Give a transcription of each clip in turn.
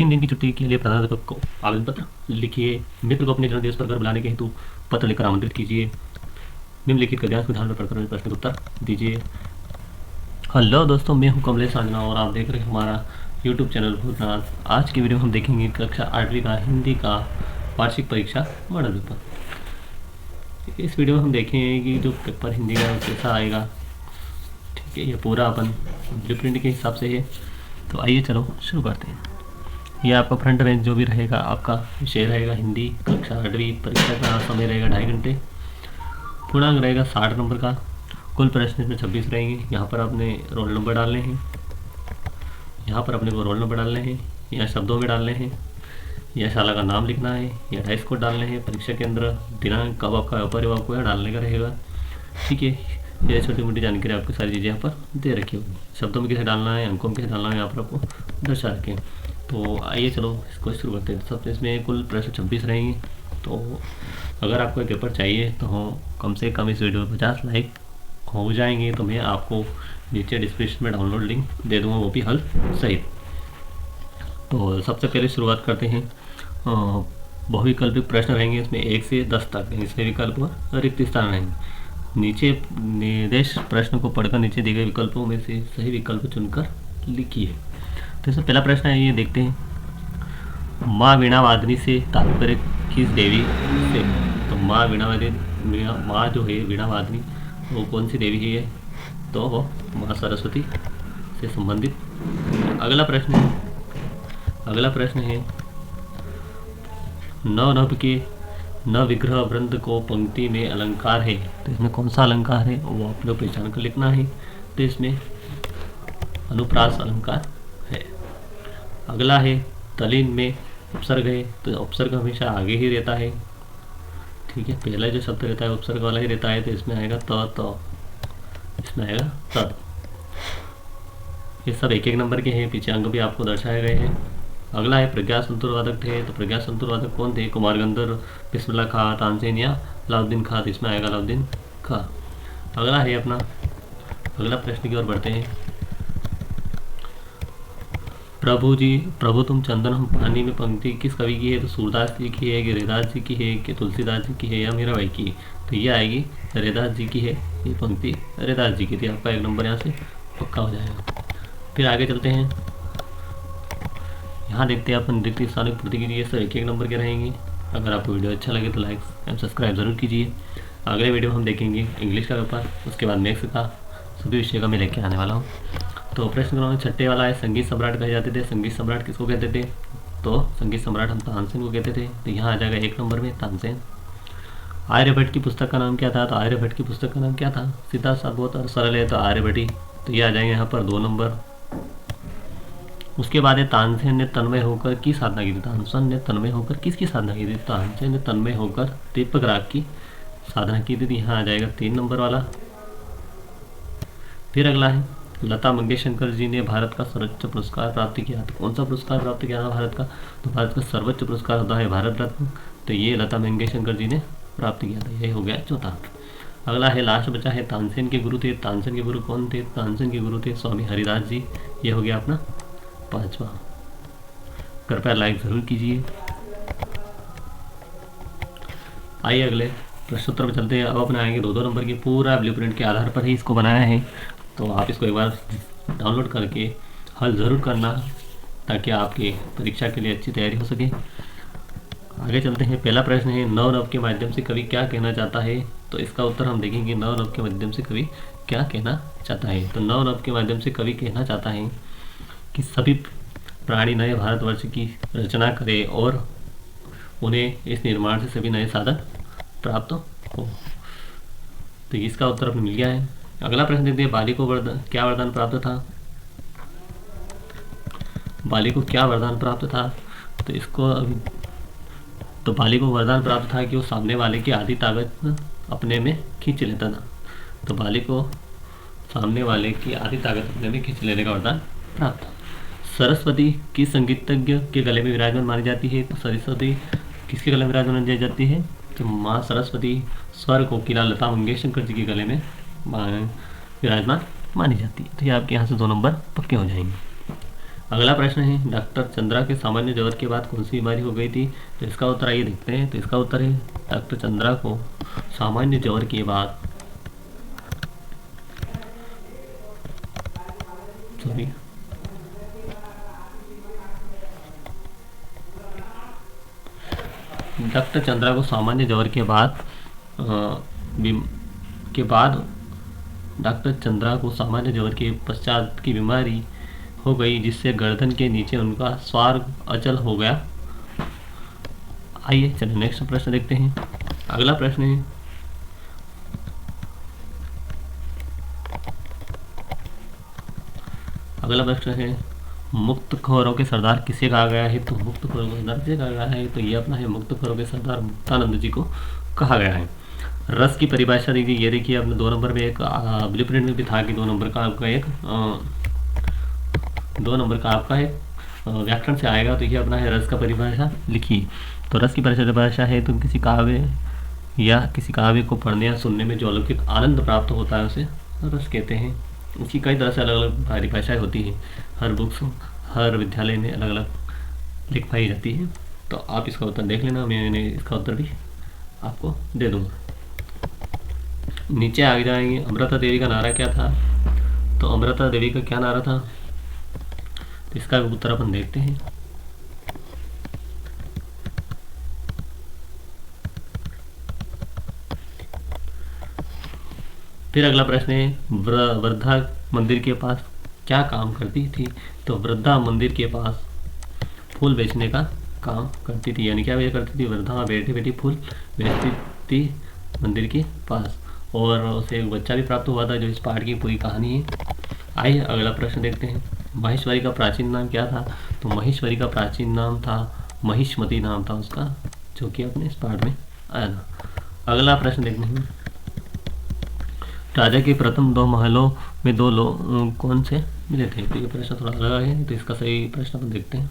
3 दिन की छुट्टी के लिए प्रधानाध्यापक को आवेदन पत्र लिखिए। मित्र को अपने जन्मदिवस पर घर बुलाने के हेतु पत्र लिखकर आमंत्रित कीजिए। निम्नलिखित गद्यांश को ध्यान में पढ़कर प्रश्न का उत्तर दीजिए। हेलो दोस्तों, मैं हूं कमलेश सांजना और आप देख रहे हैं हमारा यूट्यूब चैनल भूतनाथ। आज की वीडियो में हम देखेंगे कक्षा 8वीं का हिंदी का वार्षिक परीक्षा मॉडल पेपर। इस वीडियो में हम देखेंगे कि जो पेपर हिंदी का कैसा आएगा। ठीक है, ये पूरा अपन ब्लूप्रिंट के हिसाब से है। तो आइए चलो शुरू करते हैं। यह आपका फ्रंट पेज जो भी रहेगा, आपका विषय रहेगा हिंदी कक्षा 8वीं। परीक्षा का समय रहेगा 2.5 घंटे। पूर्णांक रहेगा 60 नंबर का। कुल प्रश्न इसमें 26 रहेंगे। यहाँ पर आपने रोल नंबर डालने हैं, यहाँ पर अपने को रोल नंबर डालने हैं, या शब्दों में डालने हैं, या शाला का नाम लिखना है, या डाइस कोड डालने हैं, परीक्षा केंद्र, दिनांक, कब आपका पेपर है आपको यहाँ डालने का रहेगा। ठीक है, ये छोटी मोटी जानकारी आपकी सारी चीज़ें यहाँ पर दे रखी होगी। शब्दों में कैसे डालना है, अंकों में कैसे डालना है, यहाँ पर आपको दर्शा रखें। तो आइए चलो इसको शुरू करते हैं। सबसे इसमें कुल प्रश्न 26 रहेंगे। तो अगर आपको पेपर चाहिए तो कम से कम इस वीडियो में 50 लाइक हो जाएंगे तो मैं आपको नीचे डिस्क्रिप्शन में डाउनलोड लिंक दे दूँगा, वो भी हल सहित। तो सबसे पहले शुरुआत करते हैं। बहुविकल्पिक प्रश्न रहेंगे, इसमें 1 से 10 तक इसमें विकल्प और रिक्त स्थान रहेंगे। नीचे निर्देश प्रश्न को पढ़कर नीचे दिए गए विकल्पों में से सही विकल्प चुनकर लिखिए। तो इसमें पहला प्रश्न है, ये देखते हैं। माँ वीणा वादनी से तात्पर्य किस देवी से? तो माँ वीणा वादनी, माँ जो है वीणा वादनी, वो कौन सी देवी है? तो वो माँ सरस्वती से संबंधित। अगला प्रश्न है नव के न विग्रह वृंद को पंक्ति में अलंकार है। तो इसमें कौन सा अलंकार है वो आप लोग पहचान कर लिखना है। तो इसमें अनुप्रास अलंकार है। अगला है तलीन में उपसर्ग है। तो उपसर्ग हमेशा आगे ही रहता है। ठीक है, पहला जो शब्द रहता है उपसर्ग वाला ही रहता है। तो इसमें आएगा तो इसमें आएगा तद। ये सब 1-1 नंबर के हैं, पीछे अंक भी आपको दर्शाए गए हैं। अगला है प्रज्ञा संतुरवादक थे। तो प्रज्ञा संतुरवादक कौन थे? कुमार गंधर्व, बिस्मिल्लाह खां, तानसेन या अलाउद्दीन खां। तो इसमें आएगा अलाउद्दीन खां। अगला है अपना अगला प्रश्न की ओर बढ़ते हैं। प्रभु तुम चंदन हम पानी में पंक्ति किस कवि की है? तो सूरदास जी की है, कि रैदास जी की है, कि तुलसीदास जी की है, या मीराबाई की? तो ये आएगी रैदास जी की है। ये पंक्ति रैदास जी की थी। आपका 1 नंबर यहाँ से पक्का हो जाएगा। फिर आगे चलते हैं। यहाँ देखते हैं अपन रिक्त स्थानिक पूर्ति कीजिए। सब 1-1 नंबर के रहेंगे। अगर आपको वीडियो अच्छा लगे तो लाइक एंड सब्सक्राइब जरूर कीजिए। अगले वीडियो में हम देखेंगे इंग्लिश का पेपर, उसके बाद मैथ्स का, सभी विषय का मैं लेके आने वाला हूँ। तो प्रश्न क्रमांक 6 वाला है, संगीत सम्राट कहे जाते थे। संगीत सम्राट किसको कहते थे? तो संगीत सम्राट हम तानसेन को कहते थे। तो यहाँ आ जाएगा 1 नंबर में तानसेन। आर्यभट्ट की पुस्तक का नाम क्या था? तो आर्यभट्ट की पुस्तक का नाम क्या था? सीधा सा बहुत और सरल है, तो आर्यभट्टी। तो ये आ जाएंगे यहाँ पर 2 नंबर। उसके बाद है तानसेन ने तन्मय होकर की साधना की थी। तानसेन ने तन्मय होकर किसकी साधना की थी? तानसेन ने तन्मय होकर दीपक राग की साधना की थी। यहाँ आ जाएगा 3 नंबर वाला। फिर अगला है लता मंगेशकर जी ने भारत का सर्वोच्च पुरस्कार प्राप्त किया। तो कौन सा पुरस्कार प्राप्त किया था भारत का? तो भारत का सर्वोच्च पुरस्कार होता है भारत रत्न। तो ये लता मंगेशकर जी ने प्राप्त किया था। यही हो गया चौथा। अगला है लास्ट बचा है तानसेन के गुरु थे। तानसेन के गुरु कौन थे? तानसेन के गुरु थे स्वामी हरिदास जी। ये हो गया अपना 5वां। कृपया लाइक जरूर कीजिए। आइए अगले प्रश्नोत्तर में चलते हैं। अब अपने आएंगे 2-2 नंबर की। पूरा ब्लूप्रिंट के आधार पर ही इसको बनाया है, तो आप इसको एक बार डाउनलोड करके हल ज़रूर करना, ताकि आपके परीक्षा के लिए अच्छी तैयारी हो सके। आगे चलते हैं। पहला प्रश्न है नव के माध्यम से कवि क्या कहना चाहता है? तो इसका उत्तर हम देखेंगे नव के माध्यम से कवि क्या कहना चाहता है। तो नव के माध्यम से कवि कहना चाहता है कि सभी प्राणी नए भारतवर्ष की रचना करें और उन्हें इस निर्माण से सभी नए साधन प्राप्त हो। तो इसका उत्तर अपने मिल गया है। अगला प्रश्न देखते हैं। बाली को क्या वरदान प्राप्त था? बाली को क्या वरदान प्राप्त था? तो इसको तो बाली को वरदान प्राप्त था कि वो सामने वाले की आधी ताकत अपने में खींच लेता था। तो बाली को सामने वाले की आधी ताकत अपने में खींच लेने का वरदान प्राप्त था। सरस्वती किस संगीतज्ञ के गले में विराजमान मानी जाती है? तो सरस्वती किसके गले में विराजमान मानी जाती है? तो माँ सरस्वती स्वर कोकिला लता मंगेशकर जी के गले में विराजमान मानी जाती है। तो ये आपके यहाँ से 2 नंबर पक्के हो जाएंगे। अगला प्रश्न है, डॉक्टर चंद्रा के सामान्य ज्वर के बाद कौन सी बीमारी हो गई थी? तो इसका उत्तर आइए देखते हैं। तो इसका उत्तर है, डॉक्टर चंद्रा को सामान्य ज्वर के बाद सॉरी डॉक्टर चंद्रा को सामान्य ज्वर के बाद अ, बीम- के बाद डॉक्टर चंद्रा को सामान्य ज्वर के पश्चात की बीमारी हो गई, जिससे गर्दन के नीचे उनका स्वार अचल हो गया। आइए चलिए नेक्स्ट प्रश्न देखते हैं। अगला प्रश्न है, मुक्तखोरों के सरदार किसे कहा गया है? तो मुक्तखोरों के सरदार किसे कहा गया है? तो ये अपना है, मुक्तखोरों के सरदार मुक्तानंद जी को कहा गया है। रस की परिभाषा दीजिए। ये देखिए अपने 2 नंबर में एक ब्लू प्रिंट में भी था कि 2 नंबर का आपका एक 2 नंबर का आपका एक व्याकरण से आएगा। तो ये अपना है, रस का परिभाषा लिखिए। तो रस की परिभाषा है, तो किसी काव्य या किसी काव्य को पढ़ने या सुनने में जो अलौकिक आनंद प्राप्त होता है उसे रस कहते हैं। इसकी कई तरह से अलग अलग परिभाषाएँ होती हैं। हर बुक्स हर विद्यालय में अलग अलग लिखवाई जाती है। तो आप इसका उत्तर देख लेना, मैंने इसका उत्तर भी आपको दे दूँगा। नीचे आगे जाएंगे। अमृता देवी का नारा क्या था? तो अमृता देवी का क्या नारा था? तो इसका उत्तर अपन देखते हैं। फिर अगला प्रश्न है, वृद्धा मंदिर के पास क्या काम करती थी? तो वृद्धा मंदिर के पास फूल बेचने का काम करती थी। यानी क्या करती थी? वृद्धा बैठी बैठी फूल बेचती थी मंदिर के पास, और उसे एक बच्चा भी प्राप्त हुआ था, जो इस पाठ की पूरी कहानी है। आइए अगला प्रश्न देखते हैं। महेश्वरी का प्राचीन नाम क्या था? तो महेश्वरी का प्राचीन नाम था, महिष्मती नाम था उसका, जो कि अपने इस पाठ में आया था। अगला प्रश्न देखते हैं। राजा के प्रथम 2 महलों में 2 लोग कौन से मिले थे? तो ये प्रश्न थोड़ा अलग है, तो इसका सही प्रश्न अपन देखते हैं।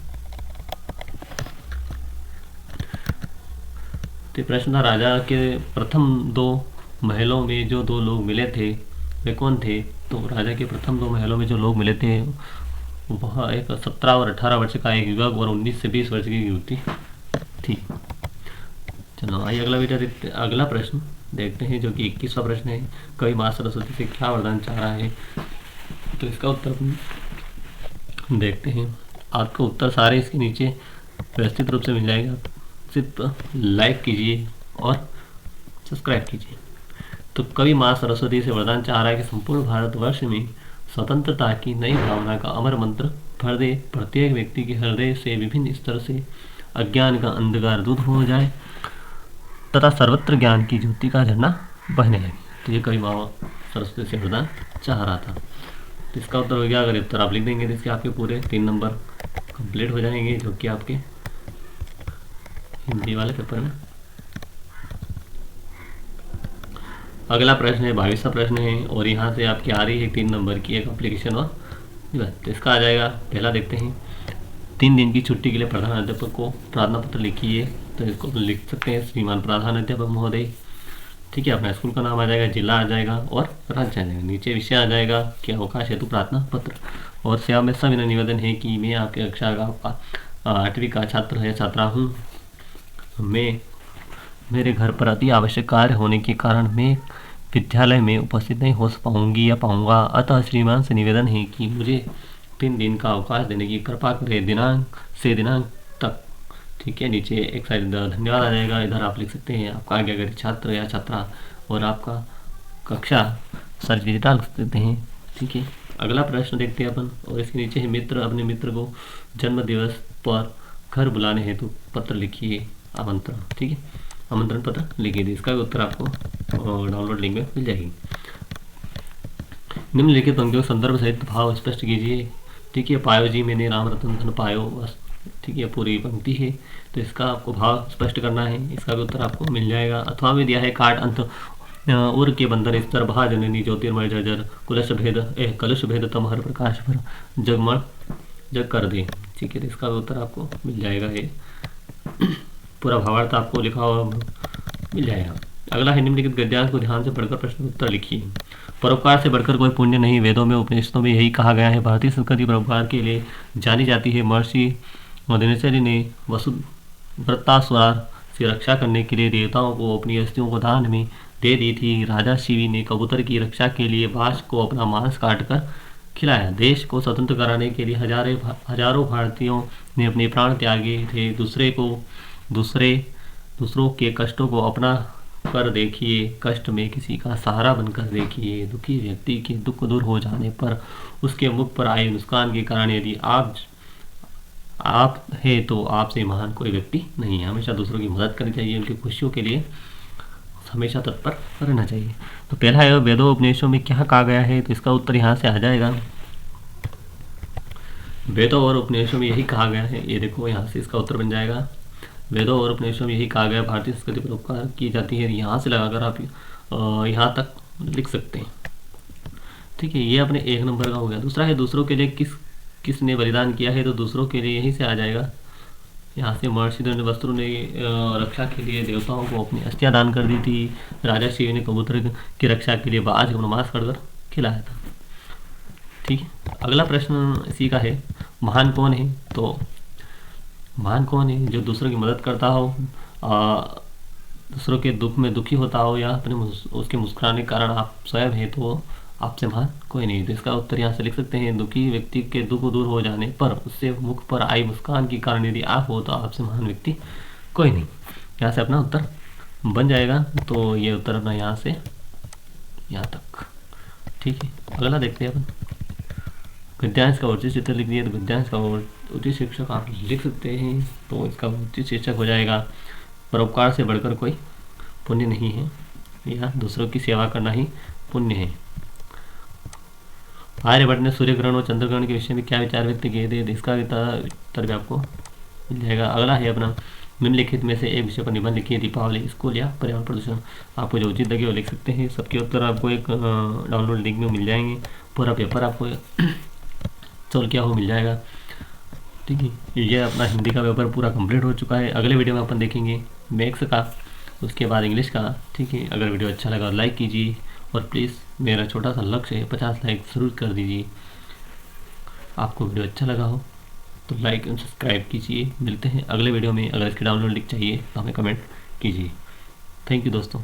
तो प्रश्न था, राजा के प्रथम 2 महलों में जो 2 लोग मिले थे वे कौन थे? तो राजा के प्रथम 2 महलों में जो लोग मिले थे वह एक 17 और 18 वर्ष का एक युवक और 19 से 20 वर्ष की युवती थी। चलो आइए अगला प्रश्न देखते हैं, जो कि 21वां प्रश्न है। कवि माँ सरस्वती से क्या वरदान चाह रहा है? तो इसका उत्तर हम देखते हैं। आपको उत्तर सारे इसके नीचे व्यवस्थित रूप से मिल जाएगा। सिर्फ लाइक कीजिए और सब्सक्राइब कीजिए। तो कवि माँ सरस्वती से वरदान चाह रहा है कि संपूर्ण भारतवर्ष में स्वतंत्रता की नई भावना का अमर मंत्र भर दे, प्रत्येक व्यक्ति के हृदय से विभिन्न स्तर से अज्ञान का अंधकार दूर हो जाए तथा सर्वत्र ज्ञान की ज्योति का झंडा बहने लगे। तो ये कवि माँ सरस्वती से वरदान चाह रहा था। तो इसका उत्तर हो गया। अगर उत्तर आप लिख देंगे तो इसके आपके पूरे 3 नंबर कंप्लीट हो जाएंगे, जो कि आपके हिंदी वाले पेपर में। अगला प्रश्न है 22वां प्रश्न है, और यहाँ से आपकी आ रही है 3 नंबर की एक एप्लीकेशन और तो इसका आ जाएगा। पहला देखते हैं, 3 दिन की छुट्टी के लिए प्रधान अध्यापक को प्रार्थना पत्र लिखिए। तो इसको लिख सकते हैं, श्रीमान प्रधान अध्यापक महोदय। ठीक है, अपना स्कूल का नाम आ जाएगा, जिला आ जाएगा और राज्य आ जाएगा। नीचे विषय आ जाएगा कि अवकाश हेतु प्रार्थना पत्र। और सेवा में सविनय निवेदन है कि मैं आपके कक्षा का 8वीं का छात्र या छात्रा हूँ। मेरे घर पर अति आवश्यक कार्य होने के कारण मैं विद्यालय में उपस्थित नहीं हो पाऊंगी या पाऊंगा, अतः श्रीमान से निवेदन है कि मुझे 3 दिन का अवकाश देने की कृपा करें, दिनांक से दिनांक तक। ठीक है, नीचे एक साइड धन्यवाद आ जाएगा, इधर आप लिख सकते हैं आपका आज्ञाकारी छात्र या छात्रा और आपका कक्षा सर चीज़ डाल सकते हैं। ठीक है, अगला प्रश्न देखते हैं अपन। और इसके नीचे है, मित्र अपने मित्र को जन्म दिवस पर घर बुलाने हेतु पत्र लिखिए, आमंत्रण। ठीक है, आमंत्रण पत्र लिखिए। इसका उत्तर आपको डाउनलोड लिंक में मिल जाएगी। निम्नलिखित पंक्तियों संदर्भ सहित भाव स्पष्ट कीजिए। ठीक है, पायो जी मैंने राम रतन धन पायो, बस। ठीक है, पूरी पंक्ति है, तो इसका आपको भाव स्पष्ट करना है। इसका भी उत्तर आपको मिल जाएगा। अथवा में दिया है, काट अंत उर के बंधन स्तर भा जननी ज्योतिर्मय जर्जर कुलश भेद कलुष भेद तम हर प्रकाश पर जगमण जग कर दे। ठीक है, तो इसका भी उत्तर आपको मिल जाएगा। ये पूरा भावार्थ आपको लिखा हुआ मिल जाएगा। अगला है, निम्नलिखित गद्यांश को ध्यान से पढ़कर प्रश्न उत्तर लिखिए। परोपकार से बढ़कर कोई पुण्य नहीं, वेदों में उपनिषदों में यही कहा गया है। भारतीय संस्कृति परोपकार के लिए जानी जाती है। महर्षि दिनचर्य ने वसुव्रतासुर से रक्षा करने के लिए देवताओं को अपनी अस्थियों को दान में दे दी थी। राजा शिवी ने कबूतर की रक्षा के लिए बाज को अपना मांस काटकर खिलाया। देश को स्वतंत्र कराने के लिए हजारों भारतीयों ने अपने प्राण त्यागे थे। दूसरों के कष्टों को अपना कर देखिए, कष्ट में किसी का सहारा बनकर देखिए। दुखी व्यक्ति के दुख दूर हो जाने पर उसके मुख पर आए मुस्कान के कारण यदि आप है तो आपसे महान कोई व्यक्ति नहीं है। हमेशा दूसरों की मदद करनी चाहिए, उनकी खुशियों के लिए हमेशा तत्पर रहना चाहिए। तो पहला है वेदों उपनिषदों में क्या कहा गया है, तो इसका उत्तर यहाँ से आ जाएगा। वेदों और उपनिषदों में यही कहा गया है, ये देखो यहाँ से इसका उत्तर बन जाएगा। वेदों और उपनिषदों में यही कहा गया, भारतीय संस्कृति पर उपकार की जाती है। यहाँ से लगाकर आप यहाँ तक लिख सकते हैं। ठीक है, ये अपने 1 नंबर का हो गया। दूसरा है दूसरों के लिए किसने बलिदान किया है, तो दूसरों के लिए यहीं से आ जाएगा। यहाँ से महर्षि वस्त्रु ने रक्षा के लिए देवताओं को अपनी अस्थियां दान कर दी थी। राजा शिव ने कबूतर की रक्षा के लिए बाज को मांस काटकर खिलाया था। ठीक है, अगला प्रश्न इसी का है, महान कौन है। तो महान कौन है, जो दूसरों की मदद करता हो, दूसरों के दुख में दुखी होता हो, या अपने उसके मुस्कुराने के कारण आप स्वयं है, तो आपसे महान कोई नहीं। तो इसका उत्तर यहाँ से लिख सकते हैं, दुखी व्यक्ति के दुख दूर हो जाने पर उससे मुख पर आई मुस्कान के कारण यदि आप हो तो आपसे महान व्यक्ति कोई नहीं। यहाँ से अपना उत्तर बन जाएगा। तो ये उत्तर अपना यहाँ से यहाँ तक। ठीक है, अगला देखते हैं अपन। गद्यांश का उचित चित्र लिख दिया, तो गद्यांश का उचित शीर्षक आप लिख सकते हैं। तो इसका उचित शीर्षक हो जाएगा, परोपकार से बढ़कर कोई पुण्य नहीं है, या दूसरों की सेवा करना ही पुण्य है। आर्यभट्ट ने सूर्य ग्रहण और चंद्र ग्रहण के विषय में क्या विचार व्यक्त किए थे, इसका उत्तर भी आपको मिल जाएगा। अगला है अपना, निम्नलिखित में से एक विषय पर निबंध लिखिए, दीपावली, स्कूल या पर्यावरण प्रदूषण। आपको जो उचित लगे वो लिख सकते हैं। सबके उत्तर आपको एक डाउनलोड लिंक में मिल जाएंगे। पूरा पेपर आपको सोल्व किया हो मिल जाएगा। ठीक है, ये अपना हिंदी का पेपर पूरा कंप्लीट हो चुका है। अगले वीडियो में अपन देखेंगे मैथ्स का, उसके बाद इंग्लिश का। ठीक है, अगर वीडियो अच्छा लगा लाइक कीजिए, और प्लीज़ मेरा छोटा सा लक्ष्य है 50 लाइक ज़रूर कर दीजिए। आपको वीडियो अच्छा लगा हो तो लाइक एंड सब्सक्राइब कीजिए। मिलते हैं अगले वीडियो में। अगर इसके डाउनलोड लिंक चाहिए तो हमें कमेंट कीजिए। थैंक यू दोस्तों।